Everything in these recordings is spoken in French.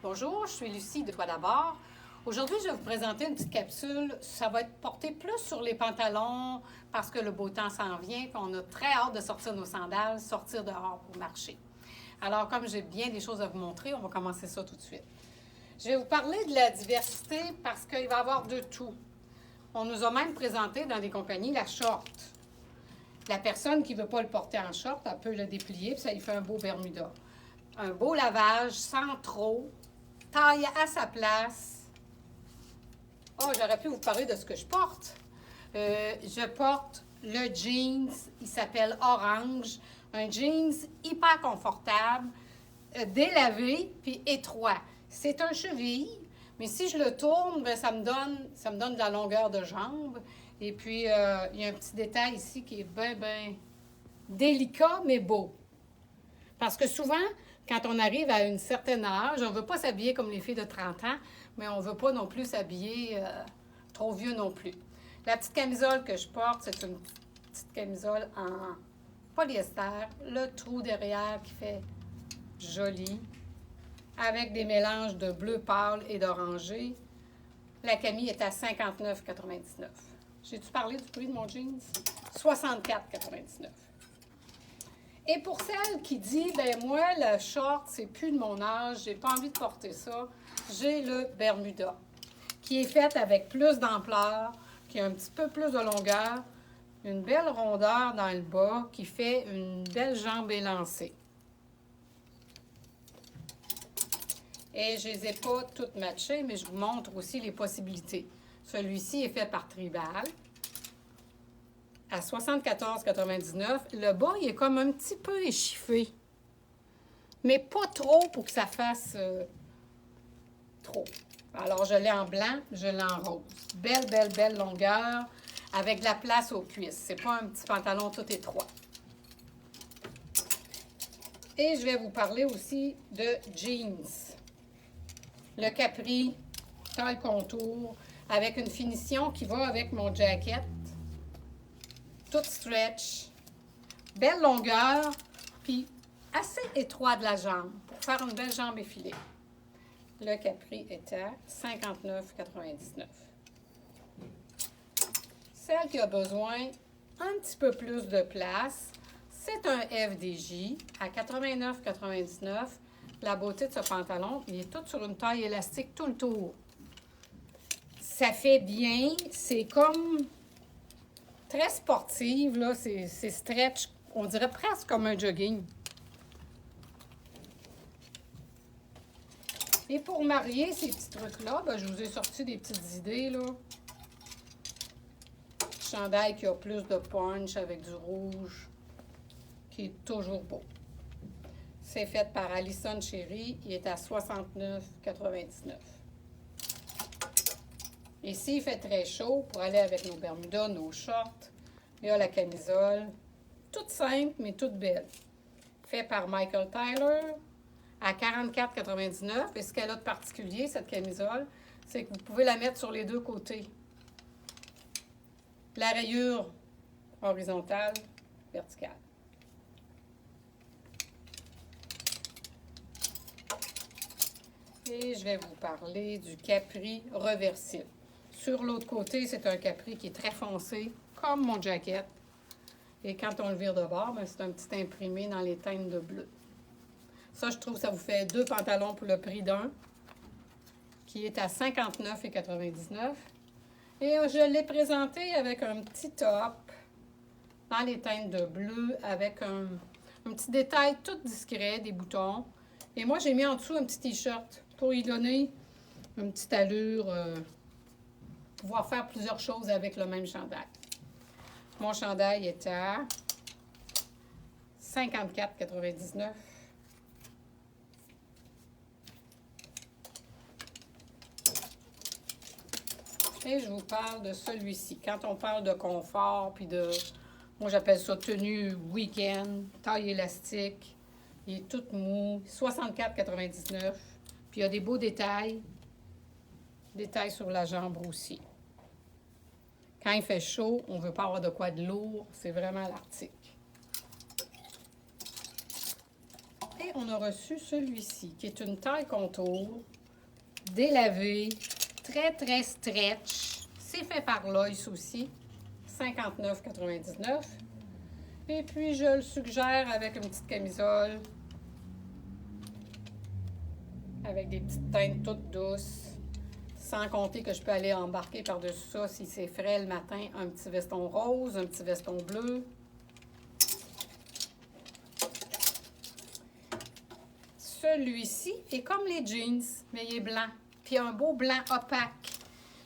Bonjour, je suis Lucie de Toi d'abord. Aujourd'hui, je vais vous présenter une petite capsule. Ça va être porté plus sur les pantalons parce que le beau temps s'en vient, puis on a très hâte de sortir nos sandales, sortir dehors pour marcher. Alors, comme j'ai bien des choses à vous montrer, on va commencer ça tout de suite. Je vais vous parler de la diversité parce qu'il va y avoir de tout. On nous a même présenté dans des compagnies la short. La personne qui ne veut pas le porter en short, elle peut le déplier, puis ça lui fait un beau Bermuda. Un beau lavage, sans trop, taille à sa place. Oh, j'aurais pu vous parler de ce que je porte. Je porte le jeans, il s'appelle Orange. Un jeans hyper confortable, délavé, puis étroit. C'est un cheville, mais si je le tourne, bien, ça me donne de la longueur de jambe. Et puis, il y a un petit détail ici qui est bien délicat, mais beau. Parce que souvent, quand on arrive à une certaine âge, on ne veut pas s'habiller comme les filles de 30 ans, mais on ne veut pas non plus s'habiller trop vieux non plus. La petite camisole que je porte, c'est une petite camisole en polyester, le trou derrière qui fait joli, avec des mélanges de bleu pâle et d'orangé. La camille est à 59,99. J'ai-tu parlé du prix de mon jeans? 64,99. Et pour celle qui dit, ben moi, le short, c'est plus de mon âge, j'ai pas envie de porter ça, j'ai le Bermuda, qui est fait avec plus d'ampleur, qui a un petit peu plus de longueur, une belle rondeur dans le bas, qui fait une belle jambe élancée. Et je ne les ai pas toutes matchées, mais je vous montre aussi les possibilités. Celui-ci est fait par Tribal, à 74,99. Le bas, il est comme un petit peu échiffé. Mais pas trop pour que ça fasse trop. Alors, je l'ai en blanc, je l'ai en rose. Belle longueur, avec de la place aux cuisses. C'est pas un petit pantalon tout étroit. Et je vais vous parler aussi de jeans. Le capri, taille contour, avec une finition qui va avec mon jacket. Tout stretch, belle longueur, puis assez étroit de la jambe pour faire une belle jambe effilée. Le capri est à 59,99. Celle qui a besoin un petit peu plus de place, c'est un FDJ à 89,99. La beauté de ce pantalon, il est tout sur une taille élastique tout le tour. Ça fait bien, c'est comme très sportive, là, c'est stretch, on dirait presque comme un jogging. Et pour marier ces petits trucs-là, ben, je vous ai sorti des petites idées, là. Chandail qui a plus de punch avec du rouge, qui est toujours beau. C'est fait par Alison Cherry, il est à 69,99. Et s'il fait très chaud, pour aller avec nos bermudas, nos shorts, il y a la camisole, toute simple, mais toute belle. Fait par Michael Tyler, à 44,99. Et ce qu'elle a de particulier, cette camisole, c'est que vous pouvez la mettre sur les deux côtés. La rayure horizontale, verticale. Et je vais vous parler du capri reversible. Sur l'autre côté, c'est un capri qui est très foncé, comme mon jacket. Et quand on le vire de bord, ben, c'est un petit imprimé dans les teintes de bleu. Ça, je trouve que ça vous fait deux pantalons pour le prix d'un, qui est à 59,99. Et je l'ai présenté avec un petit top dans les teintes de bleu, avec un petit détail tout discret, des boutons. Et moi, j'ai mis en dessous un petit t-shirt pour y donner une petite allure, pouvoir faire plusieurs choses avec le même chandail. Mon chandail est à 54,99. Et je vous parle de celui-ci. Quand on parle de confort, puis de, moi j'appelle ça tenue week-end, taille élastique, il est tout mou, 64,99. Puis il y a des beaux détails sur la jambe aussi. Quand il fait chaud, on ne veut pas avoir de quoi de lourd, c'est vraiment l'Arctique. Et on a reçu celui-ci, qui est une taille contour, délavé, très, très stretch. C'est fait par Lois aussi, 59,99. Et puis, je le suggère avec une petite camisole, avec des petites teintes toutes douces. Sans compter que je peux aller embarquer par-dessus ça, si c'est frais le matin, un petit veston rose, un petit veston bleu. Celui-ci est comme les jeans, mais il est blanc. Puis un beau blanc opaque.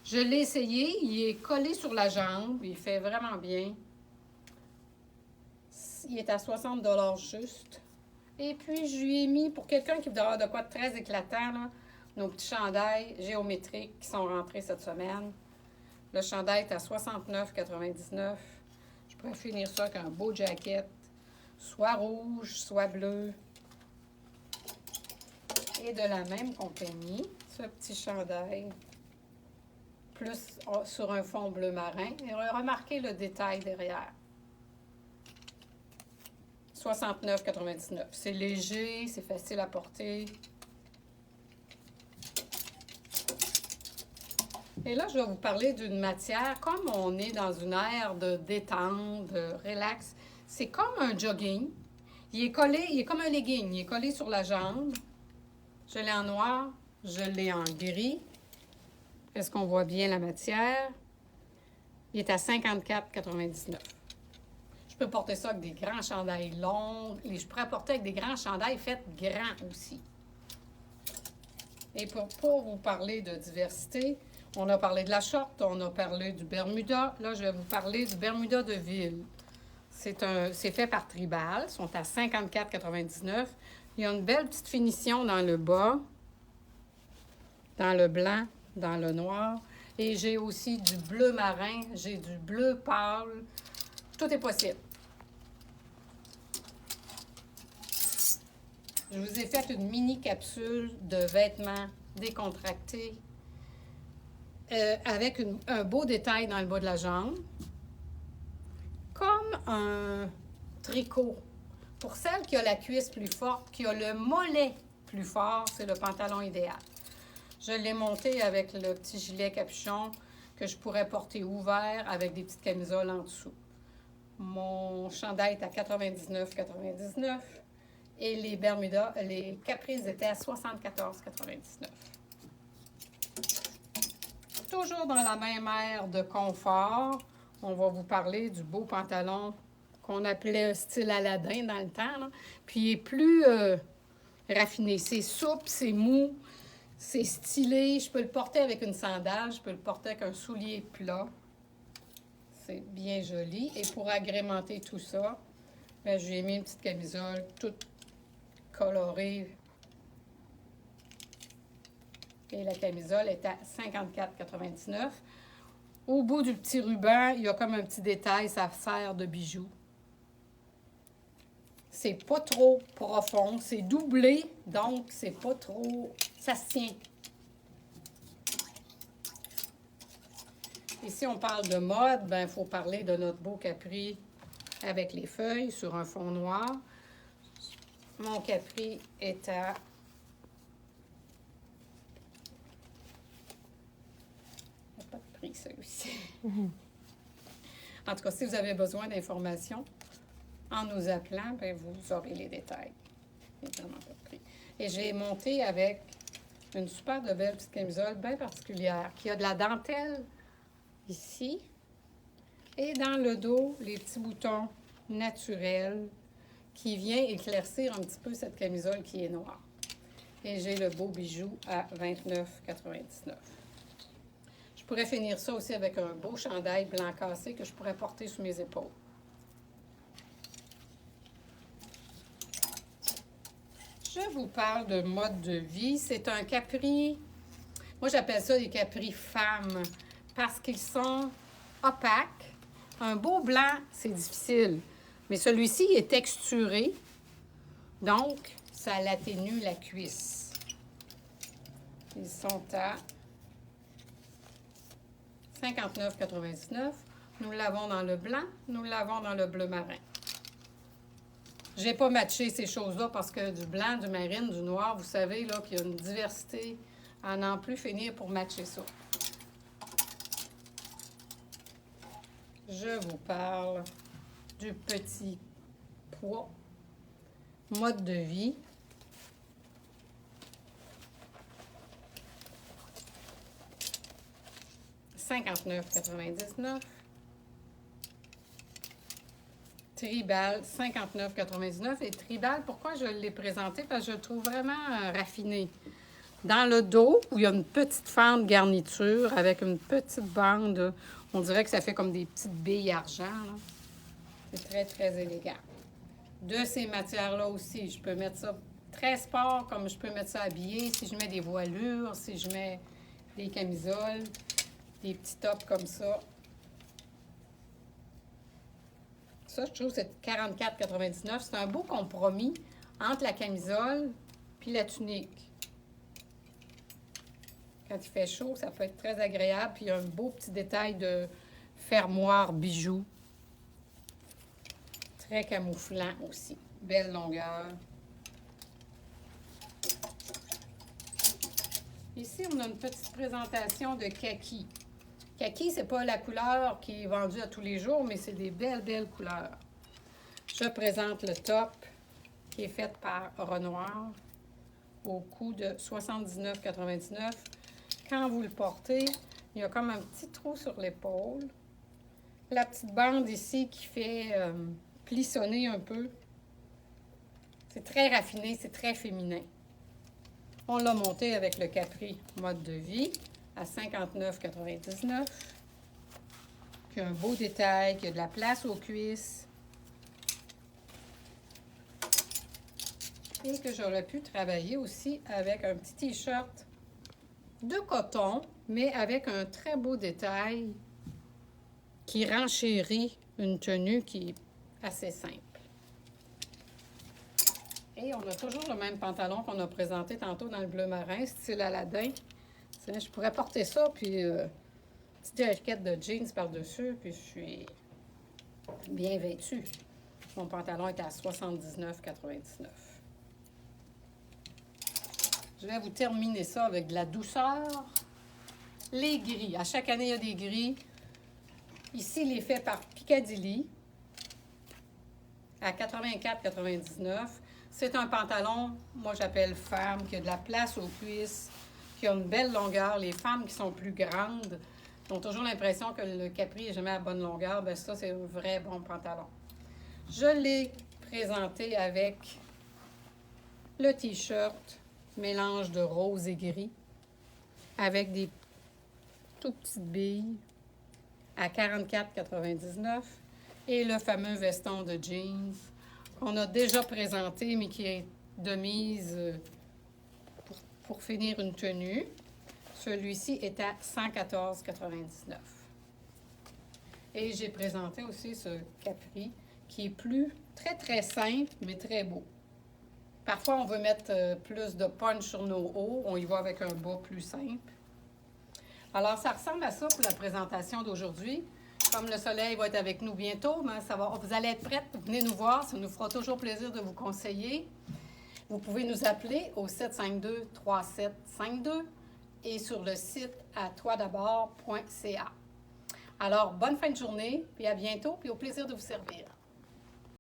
Je l'ai essayé, il est collé sur la jambe, il fait vraiment bien. Il est à 60 $ juste. Et puis, je lui ai mis, pour quelqu'un qui voudrait avoir de quoi de très éclatant, là, nos petits chandails géométriques qui sont rentrés cette semaine. Le chandail est à 69,99. Je pourrais finir ça avec un beau jacket, soit rouge, soit bleu. Et de la même compagnie, ce petit chandail, plus sur un fond bleu marin. Et remarquez le détail derrière. 69,99. C'est léger, c'est facile à porter. Et là, je vais vous parler d'une matière, comme on est dans une ère de détente, de relax, c'est comme un jogging. Il est collé, il est comme un legging, il est collé sur la jambe. Je l'ai en noir, je l'ai en gris. Est-ce qu'on voit bien la matière? Il est à 54,99. Je peux porter ça avec des grands chandails longs. Et je pourrais porter avec des grands chandails faits grands aussi. Et pour vous parler de diversité, on a parlé de la short, on a parlé du Bermuda. Là, je vais vous parler du Bermuda de ville. C'est fait par Tribal. Ils sont à 54,99. Il y a une belle petite finition dans le bas, dans le blanc, dans le noir. Et j'ai aussi du bleu marin, j'ai du bleu pâle. Tout est possible. Je vous ai fait une mini capsule de vêtements décontractés avec un beau détail dans le bas de la jambe, comme un tricot. Pour celle qui a la cuisse plus forte, qui a le mollet plus fort, c'est le pantalon idéal. Je l'ai monté avec le petit gilet capuchon que je pourrais porter ouvert avec des petites camisoles en dessous. Mon chandail est à 99,99 et les Bermuda, les Caprices étaient à 74,99. Toujours dans la même ère de confort, on va vous parler du beau pantalon qu'on appelait style Aladdin dans le temps, là. Puis il est plus raffiné. C'est souple, c'est mou, c'est stylé. Je peux le porter avec une sandale, je peux le porter avec un soulier plat. C'est bien joli. Et pour agrémenter tout ça, ben, j'ai mis une petite camisole toute colorée. Et la camisole est à 54,99. Au bout du petit ruban, il y a comme un petit détail, ça sert de bijou. C'est pas trop profond, c'est doublé, donc c'est pas trop... ça se tient. Et si on parle de mode, ben il faut parler de notre beau Capri avec les feuilles sur un fond noir. Mon Capri est à... il n'y a pas de prix, celui-ci. En tout cas, si vous avez besoin d'informations, en nous appelant, ben vous aurez les détails. Il n'y a vraiment pas de prix. Et j'ai monté avec une super de belle petite camisole bien particulière, qui a de la dentelle ici. Et dans le dos, les petits boutons naturels qui vient éclaircir un petit peu cette camisole qui est noire. Et j'ai le beau bijou à 29,99. Je pourrais finir ça aussi avec un beau chandail blanc cassé que je pourrais porter sous mes épaules. Je vous parle de mode de vie. C'est un capri. Moi, j'appelle ça des capris femmes parce qu'ils sont opaques. Un beau blanc, c'est difficile. Mais celui-ci est texturé. Donc, ça l'atténue la cuisse. Ils sont à 59,99. Nous l'avons dans le blanc, nous l'avons dans le bleu marin. Je n'ai pas matché ces choses-là parce que du blanc, du marine, du noir, vous savez là qu'il y a une diversité à n'en plus finir pour matcher ça. Je vous parle du petit pois, mode de vie. $59,99. Tribal, $59,99. Et Tribal, pourquoi je l'ai présenté? Parce que je le trouve vraiment raffiné. Dans le dos, où il y a une petite fente garniture avec une petite bande, on dirait que ça fait comme des petites billes argent. C'est très, très élégant. De ces matières-là aussi, je peux mettre ça très sport, comme je peux mettre ça habillé. Si je mets des voilures, si je mets des camisoles, des petits tops comme ça. Ça, je trouve que c'est $44,99. C'est un beau compromis entre la camisole puis la tunique. Quand il fait chaud, ça peut être très agréable. Puis il y a un beau petit détail de fermoir bijoux. Très camouflant aussi. Belle longueur. Ici, on a une petite présentation de kaki. Kaki, c'est pas la couleur qui est vendue à tous les jours, mais c'est des belles, belles couleurs. Je présente le top qui est fait par Renoir au coût de $79,99. Quand vous le portez, il y a comme un petit trou sur l'épaule. La petite bande ici qui fait plissonner un peu. C'est très raffiné, c'est très féminin. On l'a monté avec le Capri mode de vie à $59,99. Puis un beau détail, qui a de la place aux cuisses. Et que j'aurais pu travailler aussi avec un petit t-shirt de coton, mais avec un très beau détail qui renchérit une tenue qui est assez simple. Et on a toujours le même pantalon qu'on a présenté tantôt dans le bleu marin, style Aladdin. Je pourrais porter ça, puis petite jaquette de jeans par-dessus, puis je suis bien vêtue. Mon pantalon est à $79,99. Je vais vous terminer ça avec de la douceur. Les gris. À chaque année, il y a des gris. Ici, il est fait par Piccadilly à $84,99. C'est un pantalon, moi j'appelle femme, qui a de la place aux cuisses, qui a une belle longueur. Les femmes qui sont plus grandes ont toujours l'impression que le Capri n'est jamais à bonne longueur. Bien, ça, c'est un vrai bon pantalon. Je l'ai présenté avec le t-shirt mélange de rose et gris avec des tout petites billes à $44,99 et le fameux veston de jeans qu'on a déjà présenté mais qui est de mise pour finir une tenue. Celui-ci est à $114,99. Et j'ai présenté aussi ce Capri qui est très très simple mais très beau. Parfois, on veut mettre plus de punch sur nos hauts. On y va avec un bas plus simple. Alors, ça ressemble à ça pour la présentation d'aujourd'hui. Comme le soleil va être avec nous bientôt, ben, vous allez être prête. Venez nous voir. Ça nous fera toujours plaisir de vous conseiller. Vous pouvez nous appeler au 752-3752 et sur le site à toidabord.ca. Alors, bonne fin de journée, puis à bientôt, puis au plaisir de vous servir.